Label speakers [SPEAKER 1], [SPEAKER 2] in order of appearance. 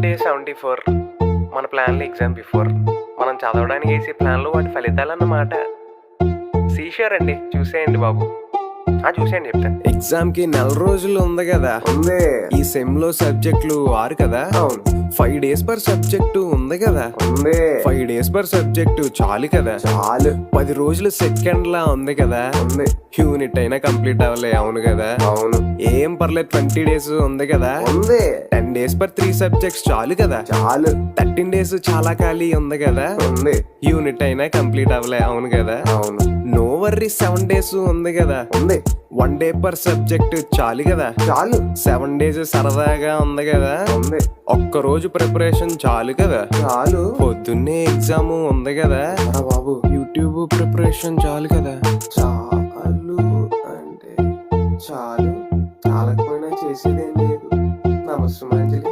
[SPEAKER 1] Day 74 మన ప్లాన్లు exam before మనం చదవడానికి వేసే ప్లాన్లు వాటి ఫలితాలన్నమాట. సీషోర్ అండి, చూసేయండి బాబు. చూసేయండి చెప్తాను. ఎగ్జామ్ కి 4 రోజులు ఉంది కదా.
[SPEAKER 2] ఉంది.
[SPEAKER 1] ఈ సెమ్ లో సబ్జెక్టులు 6 కదా.
[SPEAKER 2] అవును.
[SPEAKER 1] 5 days పర్ సబ్జెక్టు ఉంది కదా.
[SPEAKER 2] ఉంది.
[SPEAKER 1] 5 days పర్ సబ్జెక్టు చాలు కదా.
[SPEAKER 2] చాలు.
[SPEAKER 1] 10 రోజులు సెకండ్ లా ఉంది కదా.
[SPEAKER 2] ఉంది.
[SPEAKER 1] యూనిట్ అయినా కంప్లీట్ అవ్వలే. అవును కదా.
[SPEAKER 2] అవును.
[SPEAKER 1] ఏం పర్లేదు, 20 days ఉంది కదా.
[SPEAKER 2] ఉంది.
[SPEAKER 1] 10 days పర్ 3 subjects చాలు కదా.
[SPEAKER 2] చాలు.
[SPEAKER 1] 13 days చాలా ఖాళీ ఉంది కదా.
[SPEAKER 2] ఉంది.
[SPEAKER 1] యూనిట్ అయినా కంప్లీట్ అవ్వలే. అవును కదా.
[SPEAKER 2] అవును.
[SPEAKER 1] నో వర్రీ 7 days ఉంది కదా.
[SPEAKER 2] ఉంది.
[SPEAKER 1] 1 day పర్ సబ్జెక్ట్ చాలు కదా.
[SPEAKER 2] చాలు.
[SPEAKER 1] 7 days సరదాగా ఉంది కదా.
[SPEAKER 2] ఉంది.
[SPEAKER 1] ఒక్క రోజు ప్రిపరేషన్ చాలు కదా.
[SPEAKER 2] చాలు.
[SPEAKER 1] పొద్దున్నే ఎగ్జామ్ ఉంది కదా.
[SPEAKER 2] బాబు,
[SPEAKER 1] యూట్యూబ్ ప్రిపరేషన్ చాలు కదా.
[SPEAKER 2] చాలు అంటే చాలు. చాలకపోయినా చేసేదేం లేదు. నమస్తే అంజలి.